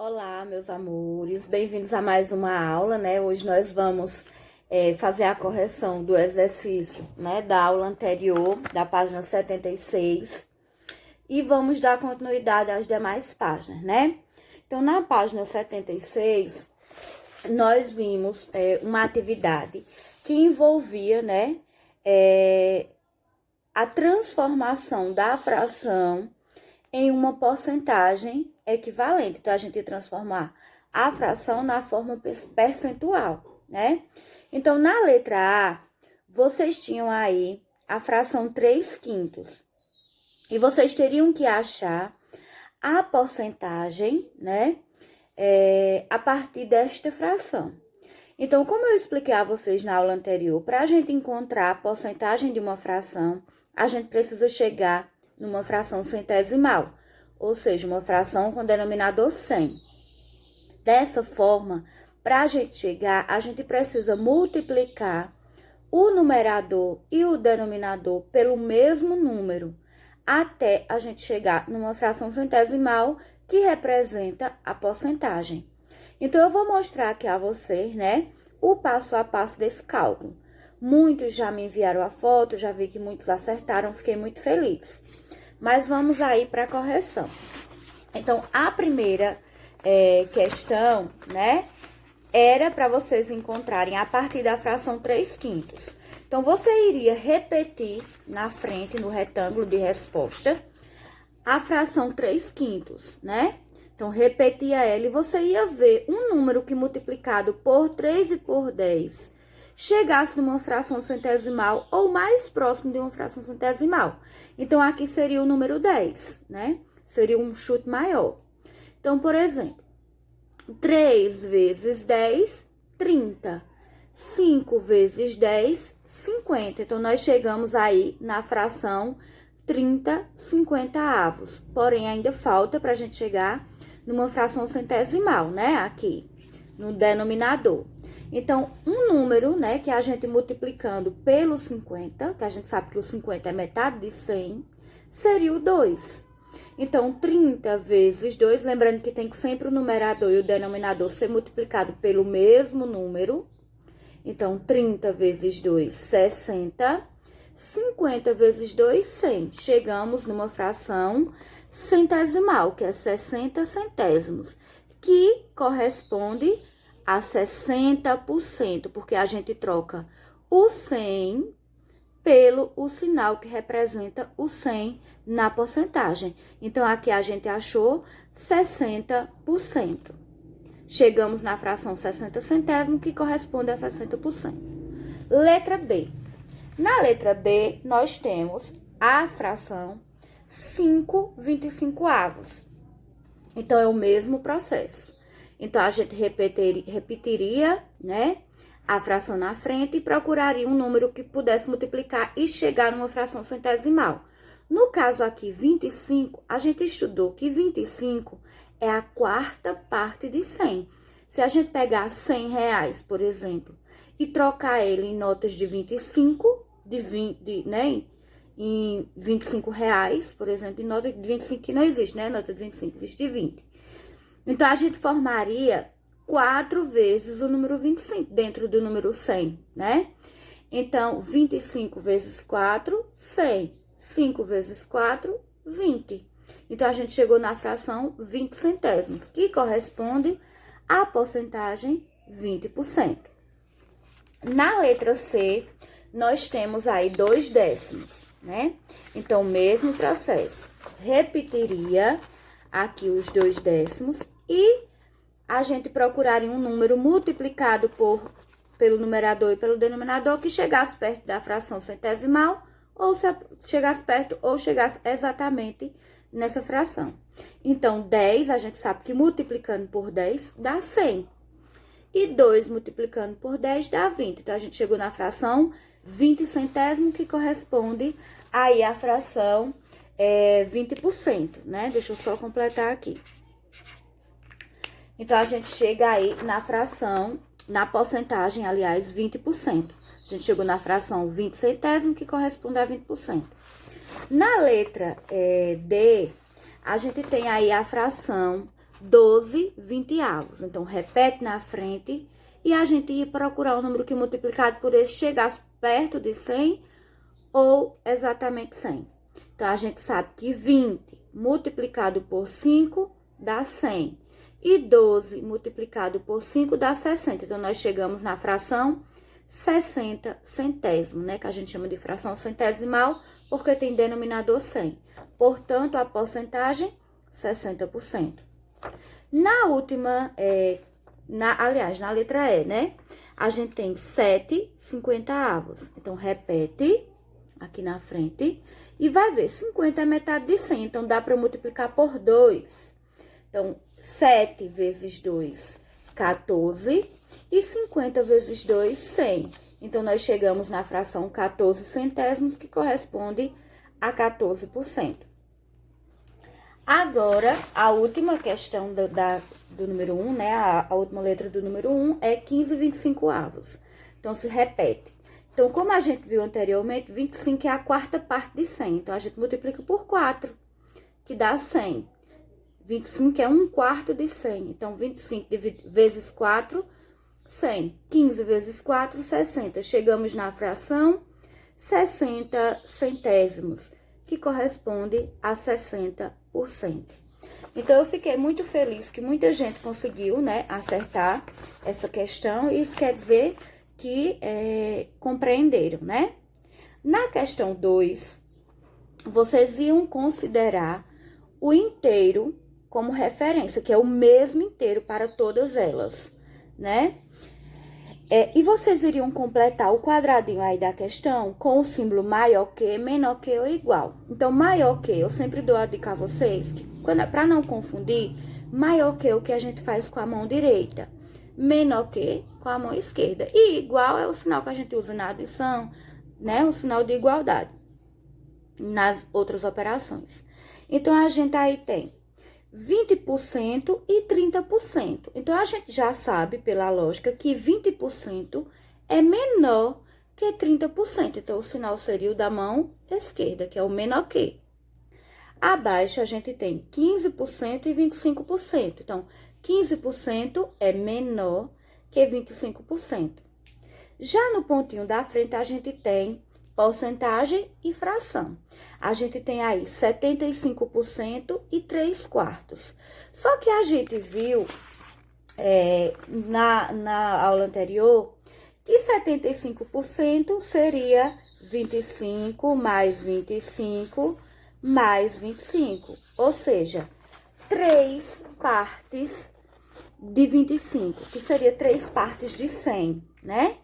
Olá, meus amores, bem-vindos a mais uma aula, né? Hoje nós vamos fazer a correção do exercício, né, da aula anterior, da página 76, e vamos dar continuidade às demais páginas, né? Então, na página 76, nós vimos uma atividade que envolvia, né, a transformação da fração em uma porcentagem equivalente. Então, a gente ia transformar a fração na forma percentual, né? Então, na letra A, vocês tinham aí a fração 3/5. E vocês teriam que achar a porcentagem, né? A partir desta fração. Então, como eu expliquei a vocês na aula anterior, para a gente encontrar a porcentagem de uma fração, a gente precisa chegar numa fração centesimal, ou seja, uma fração com denominador 100. Dessa forma, para a gente chegar, a gente precisa multiplicar o numerador e o denominador pelo mesmo número, até a gente chegar numa fração centesimal que representa a porcentagem. Então, eu vou mostrar aqui a vocês, né, o passo a passo desse cálculo. Muitos já me enviaram a foto, já vi que muitos acertaram, fiquei muito feliz. Mas vamos aí para a correção. Então, a primeira questão, né, era para vocês encontrarem a partir da fração 3/5. Então, você iria repetir na frente, no retângulo de resposta, a fração 3/5, né? Então, repetia ela e você ia ver um número que multiplicado por 3 e por 10 chegasse numa fração centesimal ou mais próximo de uma fração centesimal. Então, aqui seria o número 10, né? Seria um chute maior. Então, por exemplo, 3 vezes 10, 30. 5 vezes 10, 50. Então, nós chegamos aí na fração 30/50. Porém, ainda falta para a gente chegar numa fração centesimal, né? Aqui, no denominador. Então, um número, né, que a gente multiplicando pelo 50, que a gente sabe que o 50 é metade de 100, seria o 2. Então, 30 vezes 2, lembrando que tem que sempre o numerador e o denominador ser multiplicado pelo mesmo número. Então, 30 vezes 2, 60. 50 vezes 2, 100. Chegamos numa fração centesimal, que é 60 centésimos, que corresponde a 60%, porque a gente troca o 100 pelo o sinal que representa o 100 na porcentagem. Então, aqui a gente achou 60%. Chegamos na fração 60 centésimos, que corresponde a 60%. Letra B. Na letra B, nós temos a fração 5/25. Então, é o mesmo processo. Então, a gente repetiria, né, a fração na frente e procuraria um número que pudesse multiplicar e chegar numa fração centesimal. No caso aqui, 25, a gente estudou que 25 é a quarta parte de 100. Se a gente pegar R$100, por exemplo, e trocar ele em notas de 25, né, em R$25, por exemplo, em nota de 25 que não existe, né, nota de 25, existe 20. Então, a gente formaria 4 vezes o número 25 dentro do número 100, né? Então, 25 vezes 4, 100. 5 vezes 4, 20. Então, a gente chegou na fração 20 centésimos, que corresponde à porcentagem 20%. Na letra C, nós temos aí 2 décimos, né? Então, mesmo processo. Repetiria aqui os 2 décimos e a gente procuraria um número multiplicado pelo numerador e pelo denominador que chegasse perto da fração centesimal, ou chegasse perto ou chegasse exatamente nessa fração. Então, 10, a gente sabe que multiplicando por 10 dá 100. E 2 multiplicando por 10 dá 20. Então, a gente chegou na fração 20 centésimo, que corresponde aí à fração 20%, né? Deixa eu só completar aqui. Então, a gente chega aí na fração, na porcentagem, aliás, 20%. A gente chegou na fração 20 centésimo, que corresponde a 20%. Na letra D, a gente tem aí a fração 12 vinteavos. Então, repete na frente e a gente ia procurar o número que multiplicado por esse chegasse perto de 100 ou exatamente 100. Então, a gente sabe que 20 multiplicado por 5 dá 100. E 12 multiplicado por 5 dá 60. Então, nós chegamos na fração 60 centésimos, né? Que a gente chama de fração centesimal, porque tem denominador 100. Portanto, a porcentagem, 60%. Na última, aliás, na letra E, né? A gente tem 7 cinquentaavos. Então, repete aqui na frente e vai ver, 50 é metade de 100. Então, dá para multiplicar por 2. Então, 7 vezes 2, 14. E 50 vezes 2, 100. Então, nós chegamos na fração 14 centésimos, que corresponde a 14%. Agora, a última questão do número 1, né? A última letra do número 1 é 15 25avos. Então, se repete. Então, como a gente viu anteriormente, 25 é a quarta parte de 100. Então, a gente multiplica por 4, que dá 100. 25 é 1/4 de 100. Então, 25 vezes 4, 100. 15 vezes 4, 60. Chegamos na fração 60 centésimos, que corresponde a 60%. Então, eu fiquei muito feliz que muita gente conseguiu, né, acertar essa questão. E isso quer dizer que compreenderam, né? Na questão 2, vocês iam considerar o inteiro como referência, que é o mesmo inteiro para todas elas, né? E vocês iriam completar o quadradinho aí da questão com o símbolo maior que, menor que ou igual. Então, maior que, eu sempre dou a dica a vocês, que para não confundir, maior que é o que a gente faz com a mão direita, menor que com a mão esquerda. E igual é o sinal que a gente usa na adição, né? O sinal de igualdade nas outras operações. Então, a gente aí tem 20% e 30%. Então, a gente já sabe, pela lógica, que 20% é menor que 30%. Então, o sinal seria o da mão esquerda, que é o menor que. Abaixo, a gente tem 15% e 25%. Então, 15% é menor que 25%. Já no pontinho da frente, a gente tem porcentagem e fração. A gente tem aí 75% e 3/4. Só que a gente viu na aula anterior que 75% seria 25 mais 25 mais 25. Ou seja, 3 partes de 25, que seria 3 partes de 100, né?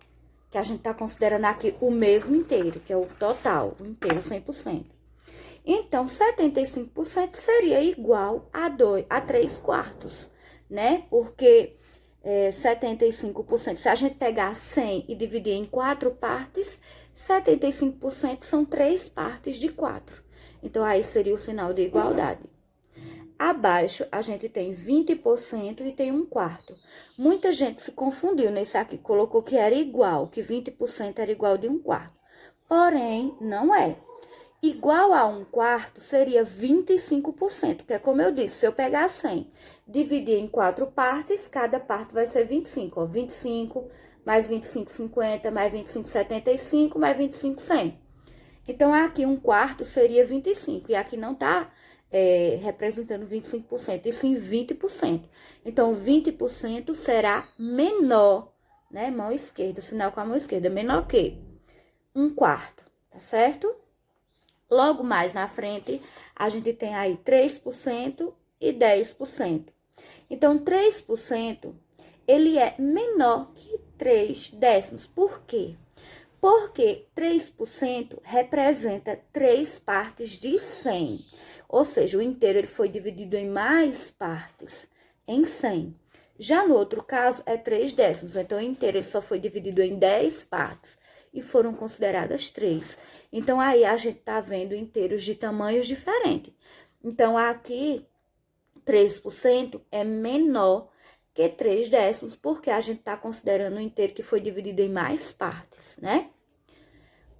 Que a gente tá considerando aqui o mesmo inteiro, que é o total, o inteiro 100%. Então, 75% seria igual a 3/4, né? Porque 75%, se a gente pegar 100 e dividir em 4 partes, 75% são 3 partes de 4. Então, aí seria o sinal de igualdade. Abaixo, a gente tem 20% e tem 1/4. Muita gente se confundiu nesse aqui, colocou que era igual, que 20% era igual de 1/4. Porém, não é. Igual a 1/4 seria 25%, que é como eu disse, se eu pegar 100, dividir em 4 partes, cada parte vai ser 25, ó, 25 mais 25, 50, mais 25, 75, mais 25, 100. Então, aqui 1/4 seria 25, e aqui não tá representando 25%, e sim 20%. Então, 20% será menor, né? Mão esquerda, sinal com a mão esquerda, menor que 1/4, tá certo? Logo mais na frente, a gente tem aí 3% e 10%. Então, 3%, ele é menor que 3 décimos. Por quê? Porque 3% representa 3 partes de 100. Ou seja, o inteiro ele foi dividido em mais partes, em 100. Já no outro caso, é 3 décimos. Então, o inteiro ele só foi dividido em 10 partes e foram consideradas 3. Então, aí a gente tá vendo inteiros de tamanhos diferentes. Então, aqui, 3% é menor que 3 décimos, porque a gente tá considerando um inteiro que foi dividido em mais partes, né?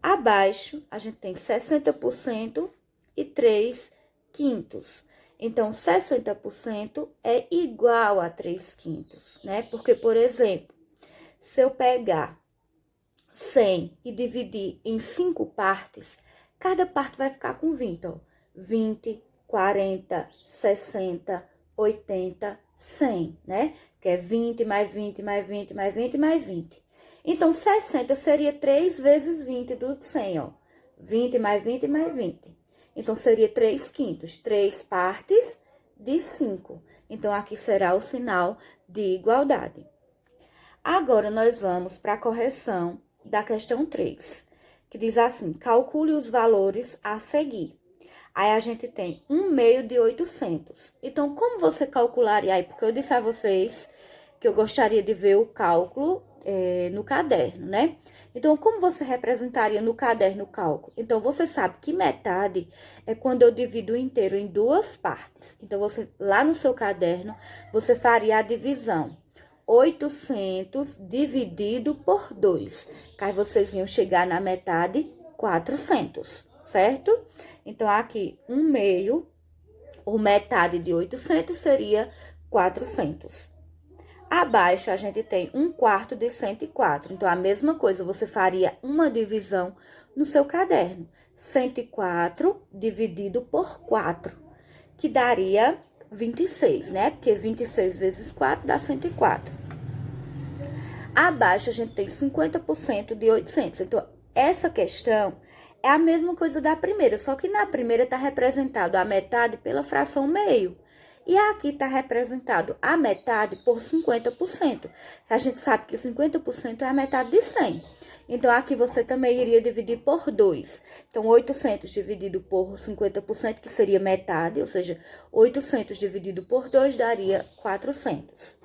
Abaixo, a gente tem 60% e 3/5. Então, 60% é igual a 3/5, né? Porque, por exemplo, se eu pegar 100 e dividir em 5 partes, cada parte vai ficar com 20, ó. 20, 40, 60, 80, 100, né? Que é 20 mais 20 mais 20 mais 20 mais 20. Então, 60 seria 3 vezes 20 do 100, ó. 20 mais 20 mais 20. Então, seria 3/5, 3 partes de 5. Então, aqui será o sinal de igualdade. Agora, nós vamos para a correção da questão 3, que diz assim, calcule os valores a seguir. Aí, a gente tem 1/2 de 800. Então, como você calcularia aí? Porque eu disse a vocês que eu gostaria de ver o cálculo no caderno, né? Então, como você representaria no caderno o cálculo? Então, você sabe que metade é quando eu divido o inteiro em 2 partes. Então, você lá no seu caderno, você faria a divisão. 800 dividido por 2. Aí, vocês iam chegar na metade, 400, certo? Então, aqui, 1/2, ou metade de 800 seria 400. Abaixo, a gente tem 1/4 de 104. Então, a mesma coisa, você faria uma divisão no seu caderno. 104 dividido por 4, que daria 26, né? Porque 26 vezes 4 dá 104. Abaixo, a gente tem 50% de 800. Então, essa questão é a mesma coisa da primeira, só que na primeira está representado a metade pela fração meio. E aqui está representado a metade por 50%. A gente sabe que 50% é a metade de 100. Então, aqui você também iria dividir por 2. Então, 800 dividido por 50%, que seria metade, ou seja, 800 dividido por 2 daria 400.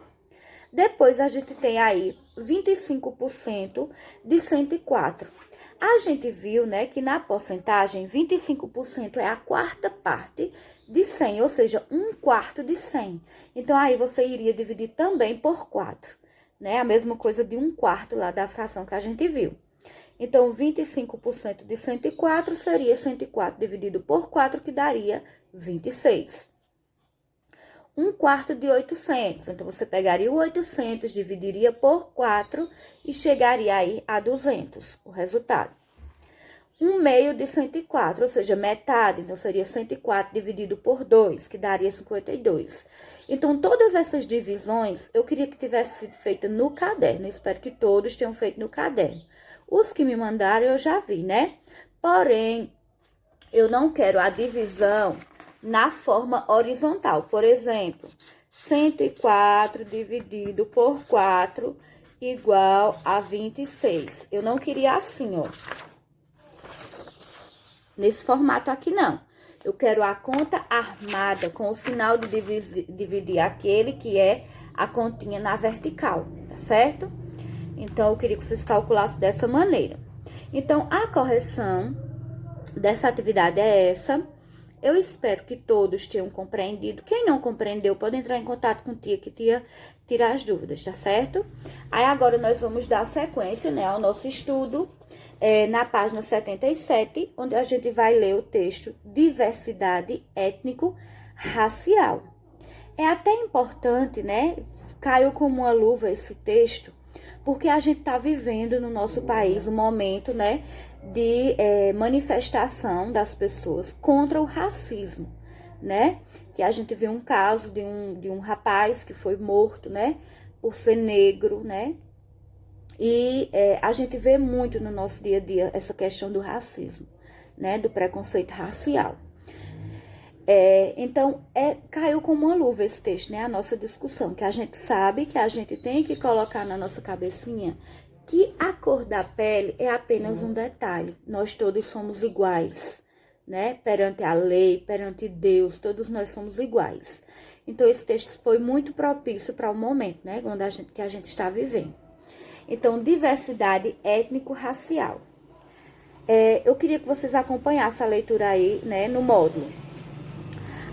Depois, a gente tem aí 25% de 104. A gente viu, né, que na porcentagem, 25% é a quarta parte de 100, ou seja, 1/4 de 100. Então, aí você iria dividir também por 4, né? A mesma coisa de 1/4 lá da fração que a gente viu. Então, 25% de 104 seria 104 dividido por 4, que daria 26. 1/4 de 800. Então, você pegaria o 800, dividiria por 4 e chegaria aí a 200, o resultado. 1/2 de 104, ou seja, metade. Então, seria 104 dividido por 2, que daria 52. Então, todas essas divisões, eu queria que tivesse sido feita no caderno. Eu espero que todos tenham feito no caderno. Os que me mandaram, eu já vi, né? Porém, eu não quero a divisão na forma horizontal. Por exemplo, 104 dividido por 4 igual a 26. Eu não queria assim, ó. Nesse formato aqui, não. Eu quero a conta armada, com o sinal de dividir aquele que é a continha na vertical, tá certo? Então, eu queria que vocês calculassem dessa maneira. Então, a correção dessa atividade é essa. Eu espero que todos tenham compreendido. Quem não compreendeu, pode entrar em contato com tia, que tia tira as dúvidas, tá certo? Aí, agora, nós vamos dar sequência, né, ao nosso estudo, na página 77, onde a gente vai ler o texto Diversidade Étnico-Racial. É até importante, né, caiu como uma luva esse texto, porque a gente tá vivendo no nosso país um momento, né, de manifestação das pessoas contra o racismo, né? Que a gente viu um caso de um rapaz que foi morto, né, por ser negro, né? E a gente vê muito no nosso dia a dia essa questão do racismo, né, do preconceito racial. Então, caiu como uma luva esse texto, né? A nossa discussão, que a gente sabe que a gente tem que colocar na nossa cabecinha que a cor da pele é apenas um detalhe. Nós todos somos iguais, né? Perante a lei, perante Deus, todos nós somos iguais. Então, esse texto foi muito propício para o momento, né? Que a gente está vivendo. Então, diversidade étnico-racial. Eu queria que vocês acompanhassem a leitura aí, né, no módulo.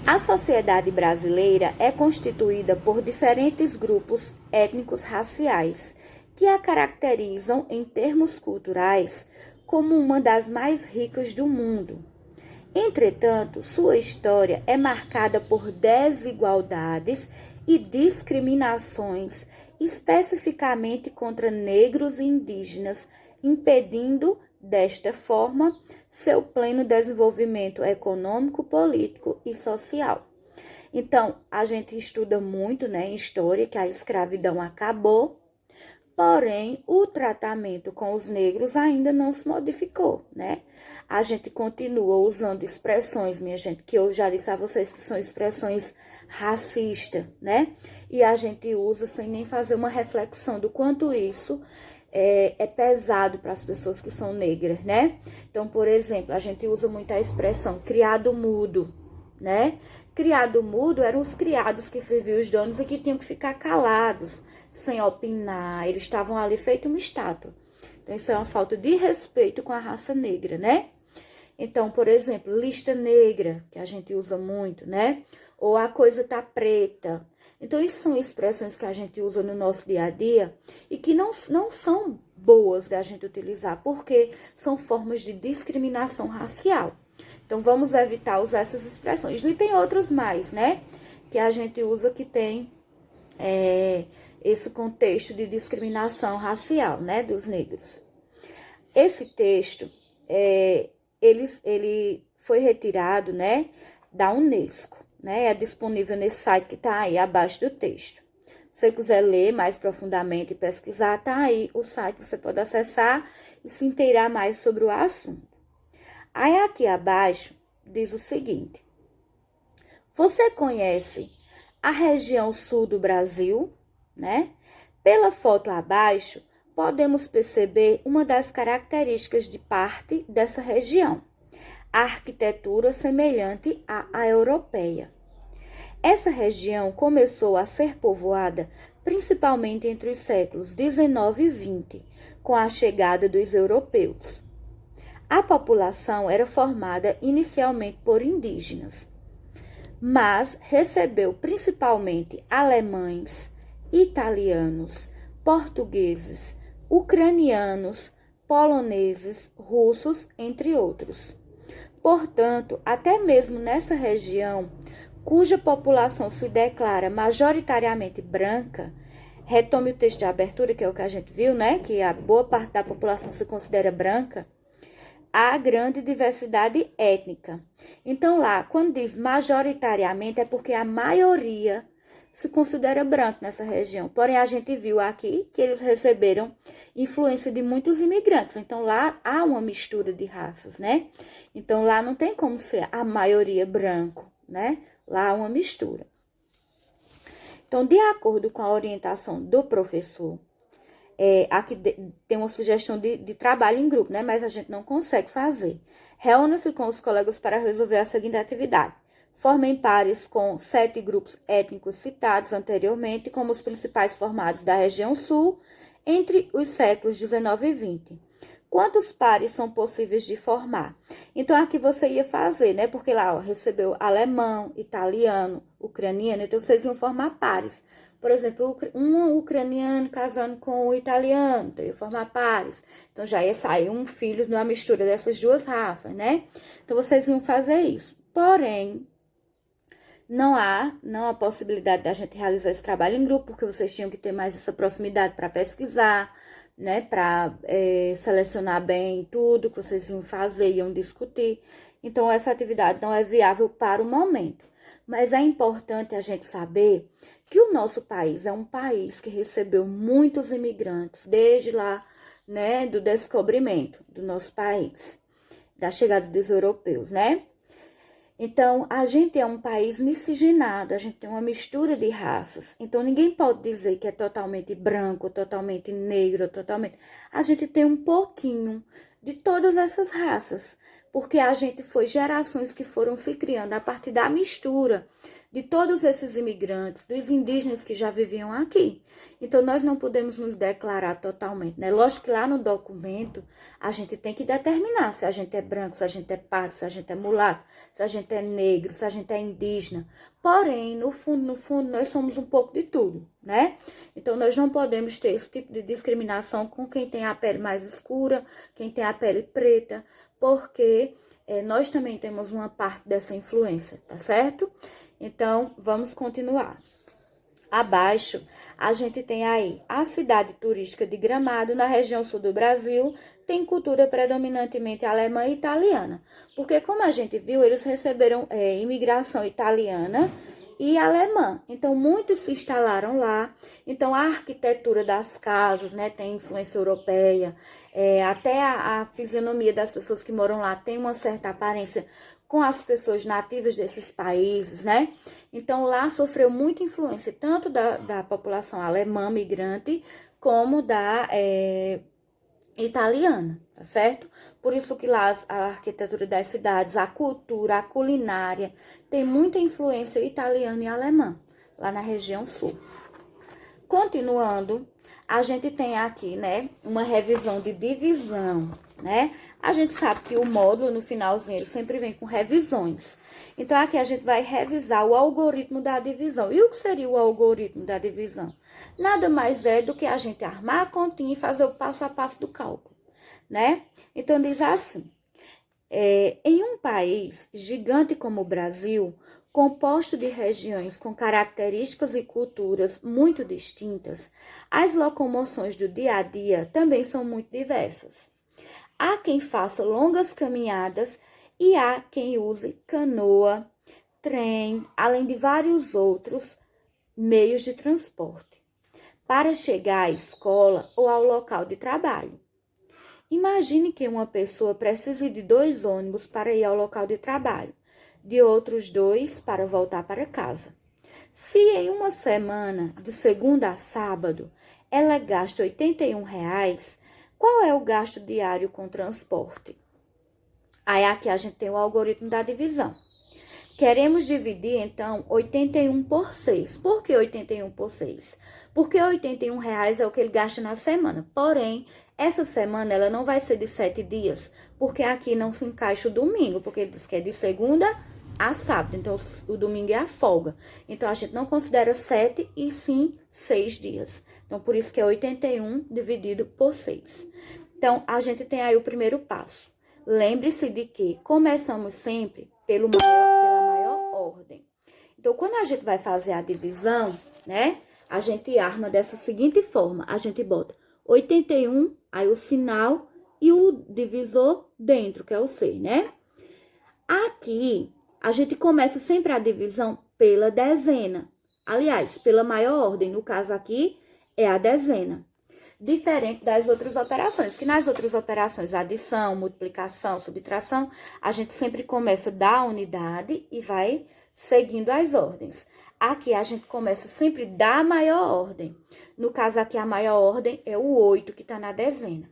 A sociedade brasileira é constituída por diferentes grupos étnicos raciais que a caracterizam em termos culturais como uma das mais ricas do mundo. Entretanto, sua história é marcada por desigualdades e discriminações, especificamente contra negros e indígenas, impedindo, desta forma, seu pleno desenvolvimento econômico, político e social. Então, a gente estuda muito, né, em história que a escravidão acabou, porém, o tratamento com os negros ainda não se modificou, né? A gente continua usando expressões, minha gente, que eu já disse a vocês que são expressões racistas, né? E a gente usa sem nem fazer uma reflexão do quanto isso é pesado para as pessoas que são negras, né? Então, por exemplo, a gente usa muito a expressão criado mudo, né? Criado mudo eram os criados que serviam os donos e que tinham que ficar calados, sem opinar. Eles estavam ali feito uma estátua. Então, isso é uma falta de respeito com a raça negra, né? Então, por exemplo, lista negra, que a gente usa muito, né? Ou a coisa tá preta. Então, isso são expressões que a gente usa no nosso dia a dia e que não são boas da gente utilizar, porque são formas de discriminação racial. Então, vamos evitar usar essas expressões. E tem outros mais, né? Que a gente usa que tem esse contexto de discriminação racial, né? Dos negros. Esse texto, ele foi retirado, né? Da Unesco, né? É disponível nesse site que tá aí abaixo do texto. Se você quiser ler mais profundamente e pesquisar, tá aí o site, você pode acessar e se inteirar mais sobre o assunto. Aí aqui abaixo diz o seguinte: você conhece a região sul do Brasil, né? Pela foto abaixo, podemos perceber uma das características de parte dessa região, a arquitetura semelhante à europeia. Essa região começou a ser povoada principalmente entre os séculos 19 e 20, com a chegada dos europeus. A população era formada inicialmente por indígenas, mas recebeu principalmente alemães, italianos, portugueses, ucranianos, poloneses, russos, entre outros. Portanto, até mesmo nessa região, cuja população se declara majoritariamente branca, retome o texto de abertura, que é o que a gente viu, né? Que a boa parte da população se considera branca, há grande diversidade étnica. Então, lá, quando diz majoritariamente, é porque a maioria se considera branco nessa região. Porém, a gente viu aqui que eles receberam influência de muitos imigrantes. Então, lá há uma mistura de raças, né? Então, lá não tem como ser a maioria branco, né? Lá há uma mistura. Então, de acordo com a orientação do professor, aqui tem uma sugestão de trabalho em grupo, né? Mas a gente não consegue fazer. Reúna-se com os colegas para resolver a seguinte atividade. Formem pares com 7 grupos étnicos citados anteriormente, como os principais formados da região sul, entre os séculos 19 e 20. Quantos pares são possíveis de formar? Então, aqui você ia fazer, né? Porque lá, ó, recebeu alemão, italiano, ucraniano, então vocês iam formar pares. Por exemplo, um ucraniano casando com o italiano, então ia formar pares. Então, já ia sair um filho de uma mistura dessas duas raças, né? Então, vocês iam fazer isso. Porém, não há possibilidade da gente realizar esse trabalho em grupo, porque vocês tinham que ter mais essa proximidade para pesquisar, né? Para selecionar bem tudo que vocês iam fazer, iam discutir. Então, essa atividade não é viável para o momento. Mas é importante a gente saber que o nosso país é um país que recebeu muitos imigrantes desde lá, né, do descobrimento do nosso país, da chegada dos europeus, né? Então, a gente é um país miscigenado, a gente tem uma mistura de raças. Então, ninguém pode dizer que é totalmente branco, totalmente negro, totalmente... A gente tem um pouquinho de todas essas raças, porque a gente foi gerações que foram se criando a partir da mistura de todos esses imigrantes, dos indígenas que já viviam aqui. Então, nós não podemos nos declarar totalmente, né? Lógico que lá no documento, a gente tem que determinar se a gente é branco, se a gente é pardo, se a gente é mulato, se a gente é negro, se a gente é indígena. Porém, no fundo, nós somos um pouco de tudo, né? Então, nós não podemos ter esse tipo de discriminação com quem tem a pele mais escura, quem tem a pele preta, porque nós também temos uma parte dessa influência, tá certo? Então, vamos continuar. Abaixo, a gente tem aí a cidade turística de Gramado, na região sul do Brasil, tem cultura predominantemente alemã e italiana. Porque, como a gente viu, eles receberam imigração italiana e alemã. Então, muitos se instalaram lá. Então, a arquitetura das casas, né, tem influência europeia. Até a fisionomia das pessoas que moram lá tem uma certa aparência com as pessoas nativas desses países, né? Então, lá sofreu muita influência, tanto da população alemã migrante, como da italiana, tá certo? Por isso que lá a arquitetura das cidades, a cultura, a culinária, tem muita influência italiana e alemã, lá na região sul. Continuando, a gente tem aqui, né, uma revisão de divisão, né? A gente sabe que o módulo, no finalzinho, ele sempre vem com revisões. Então, aqui a gente vai revisar o algoritmo da divisão. E o que seria o algoritmo da divisão? Nada mais é do que a gente armar a continha e fazer o passo a passo do cálculo, né? Então, diz assim, em um país gigante como o Brasil, composto de regiões com características e culturas muito distintas, as locomoções do dia a dia também são muito diversas. Há quem faça longas caminhadas e há quem use canoa, trem, além de vários outros meios de transporte, para chegar à escola ou ao local de trabalho. Imagine que uma pessoa precise de 2 ônibus para ir ao local de trabalho, de outros 2 para voltar para casa. Se em uma semana, de segunda a sábado, ela gasta R$ 81, qual é o gasto diário com transporte? Aí aqui a gente tem o algoritmo da divisão. Queremos dividir, então, 81 por 6. Por que 81 por 6? Porque R$ 81 é o que ele gasta na semana. Porém, essa semana ela não vai ser de 7 dias, porque aqui não se encaixa o domingo, porque ele diz que é de segunda a sábado. Então, o domingo é a folga. Então, a gente não considera 7 e sim 6 dias. Então, por isso que é 81 dividido por 6. Então, a gente tem aí o primeiro passo. Lembre-se de que começamos sempre pela maior ordem. Então, quando a gente vai fazer a divisão, né? A gente arma dessa seguinte forma. A gente bota 81, aí o sinal e o divisor dentro, que é o 6, né? Aqui, a gente começa sempre a divisão pela dezena. Aliás, pela maior ordem. No caso aqui, é a dezena. Diferente das outras operações, que nas outras operações, adição, multiplicação, subtração, a gente sempre começa da unidade e vai seguindo as ordens. Aqui a gente começa sempre da maior ordem. No caso aqui, a maior ordem é o 8, que está na dezena.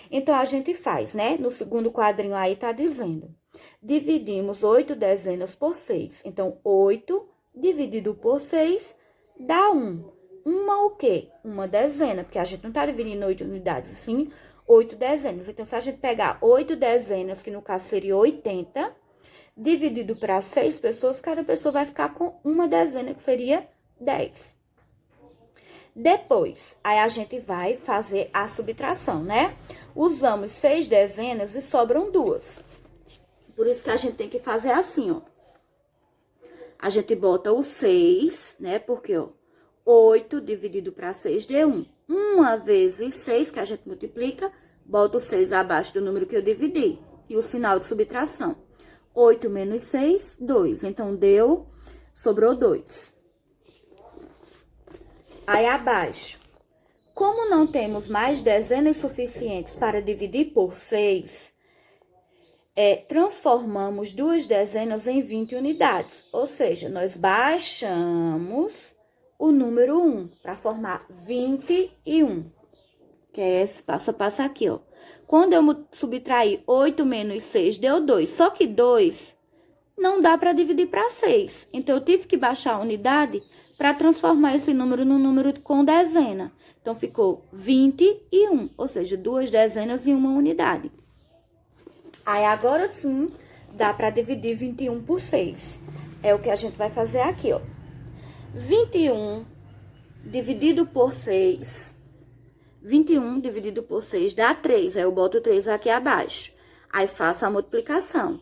Então, a gente faz, né? No segundo quadrinho aí tá dizendo, dividimos 8 dezenas por 6. Então, 8 dividido por 6 dá 1. Uma o quê? Uma dezena, porque a gente não tá dividindo 8 unidades, sim, 8 dezenas. Então, se a gente pegar 8 dezenas, que no caso seria 80, dividido para 6 pessoas, cada pessoa vai ficar com uma dezena, que seria 10. Depois, aí a gente vai fazer a subtração, né? Usamos 6 dezenas e sobram 2. Por isso que a gente tem que fazer assim, ó. A gente bota o 6, né? Porque, ó, 8 dividido para 6 deu 1. 1 vezes 6, que a gente multiplica, bota o 6 abaixo do número que eu dividi. E o sinal de subtração. 8 menos 6, 2. Então, sobrou 2. Aí, abaixo. Como não temos mais dezenas suficientes para dividir por 6, transformamos 2 dezenas em 20 unidades. Ou seja, nós baixamos o número 1 para formar 21. Que é esse passo a passo aqui, ó. Quando eu subtrair 8 menos 6, deu 2. Só que 2 não dá para dividir para 6. Então, eu tive que baixar a unidade para transformar esse número num número com dezena. Então, ficou 21, ou seja, 2 dezenas em uma unidade. Aí, agora sim, dá para dividir 21 por 6. É o que a gente vai fazer aqui, ó. 21 dividido por 6. 21 dividido por 6 dá 3. Aí, eu boto 3 aqui abaixo. Aí, faço a multiplicação.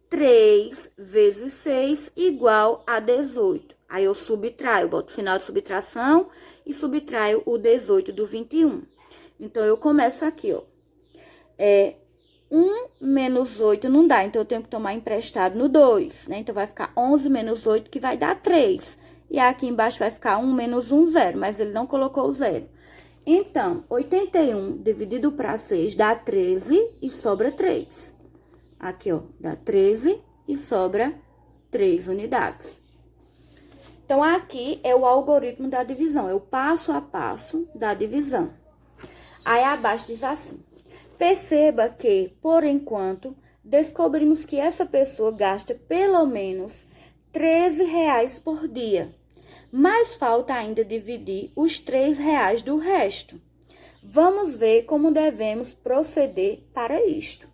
3 vezes 6 igual a 18. Aí, eu subtraio, boto sinal de subtração e subtraio o 18 do 21. Então, eu começo aqui, ó. 1 menos 8 não dá, então eu tenho que tomar emprestado no 2, né? Então, vai ficar 11 menos 8, que vai dar 3. E aqui embaixo vai ficar 1 menos 1, 0, mas ele não colocou o 0. Então, 81 dividido para 6 dá 13 e sobra 3. Aqui, ó, dá 13 e sobra 3 unidades. Então, aqui é o algoritmo da divisão, é o passo a passo da divisão. Aí, abaixo diz assim: perceba que, por enquanto, descobrimos que essa pessoa gasta pelo menos R$13 por dia. Mas falta ainda dividir os R$3 do resto. Vamos ver como devemos proceder para isto.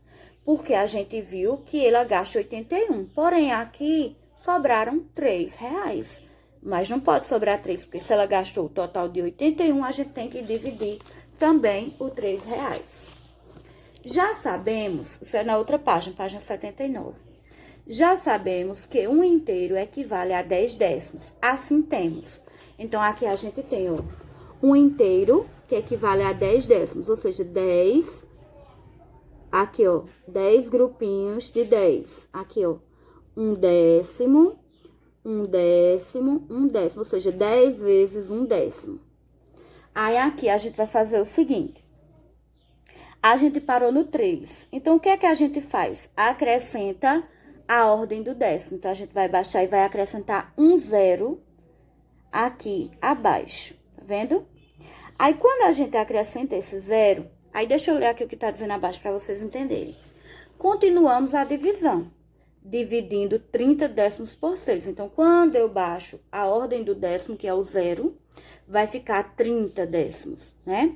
Porque a gente viu que ela gasta 81, porém aqui sobraram R$3. Mas não pode sobrar 3, porque se ela gastou o total de 81, a gente tem que dividir também o R$3. Já sabemos, isso é na outra página, página 79. Já sabemos que 1 inteiro equivale a 10 décimos. Assim temos. Então, aqui a gente tem, ó, 1 inteiro, que equivale a 10 décimos, ou seja, 10, aqui, ó, 10 grupinhos de 10. Aqui, ó, 1 décimo, 1 décimo, 1 décimo, ou seja, 10 vezes 1 décimo. Aí, aqui, a gente vai fazer o seguinte. A gente parou no 3. Então, o que é que a gente faz? Acrescenta a ordem do décimo. Então, a gente vai baixar e vai acrescentar um 0 aqui abaixo. Tá vendo? Aí, quando a gente acrescenta esse 0, aí deixa eu ler aqui o que tá dizendo abaixo para vocês entenderem. Continuamos a divisão, dividindo 30 décimos por 6. Então, quando eu baixo a ordem do décimo, que é o 0, vai ficar 30 décimos, né?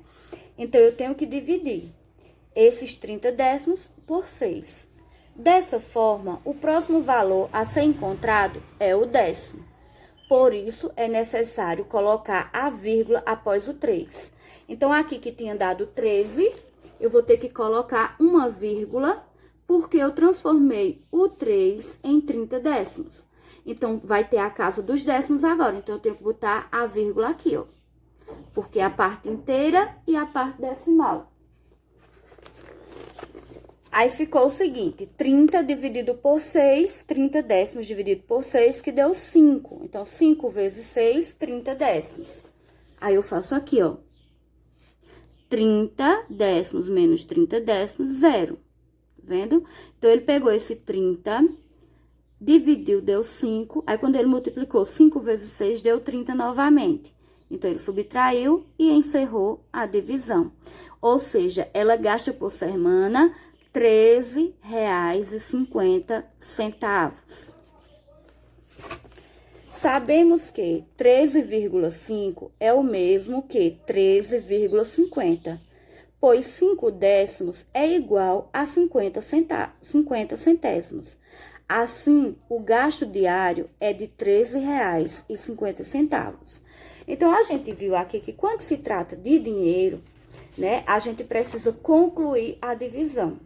Então, eu tenho que dividir esses 30 décimos por 6. Dessa forma, o próximo valor a ser encontrado é o décimo. Por isso, é necessário colocar a vírgula após o 3. Então, aqui que tinha dado 13, eu vou ter que colocar uma vírgula, porque eu transformei o 3 em 30 décimos. Então, vai ter a casa dos décimos agora. Então, eu tenho que botar a vírgula aqui, ó. Porque é a parte inteira e a parte decimal. Aí, ficou o seguinte, 30 dividido por 6, 30 décimos dividido por 6, que deu 5. Então, 5 vezes 6, 30 décimos. Aí, eu faço aqui, ó. 30 décimos menos 30 décimos, 0. Tá vendo? Então, ele pegou esse 30, dividiu, deu 5. Aí, quando ele multiplicou 5 vezes 6, deu 30 novamente. Então, ele subtraiu e encerrou a divisão. Ou seja, ela gasta por semana R$13,50. Sabemos que 13,5 é o mesmo que 13,50, pois 5 décimos é igual a 50 centésimos. Assim, o gasto diário é de R$13,50. Então, a gente viu aqui que quando se trata de dinheiro, né, a gente precisa concluir a divisão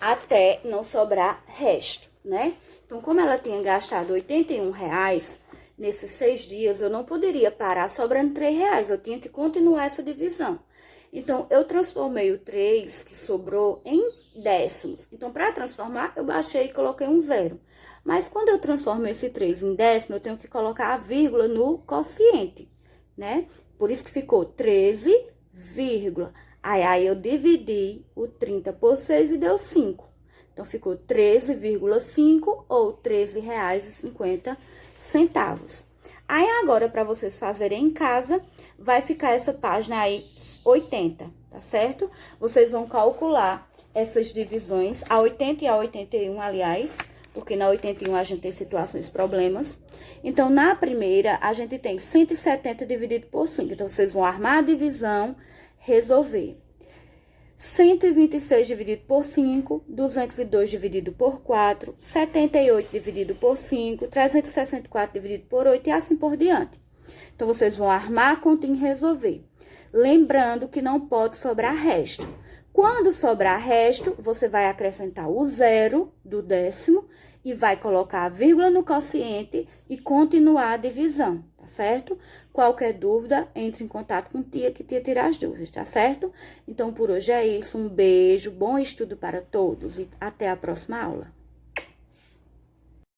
até não sobrar resto, né? Então, como ela tinha gastado R$81 nesses 6 dias, eu não poderia parar sobrando R$3, eu tinha que continuar essa divisão. Então, eu transformei o 3 que sobrou em décimos. Então, para transformar, eu baixei e coloquei um 0. Mas, quando eu transformo esse 3 em décimo, eu tenho que colocar a vírgula no quociente, né? Por isso que ficou 13, vírgula. Aí eu dividi o 30 por 6 e deu 5. Então, ficou 13,5 ou R$13,50. Aí, agora, para vocês fazerem em casa, vai ficar essa página aí 80, tá certo? Vocês vão calcular essas divisões, a 80 e a 81, aliás, porque na 81 a gente tem situações, problemas. Então, na primeira, a gente tem 170 dividido por 5. Então, vocês vão armar a divisão, resolver. 126 dividido por 5, 202 dividido por 4, 78 dividido por 5, 364 dividido por 8 e assim por diante. Então, vocês vão armar a continha e resolver. Lembrando que não pode sobrar resto. Quando sobrar resto, você vai acrescentar o zero do décimo e vai colocar a vírgula no quociente e continuar a divisão, tá certo? Qualquer dúvida, entre em contato com tia, que tia tira as dúvidas, tá certo? Então, por hoje é isso. Um beijo, bom estudo para todos e até a próxima aula.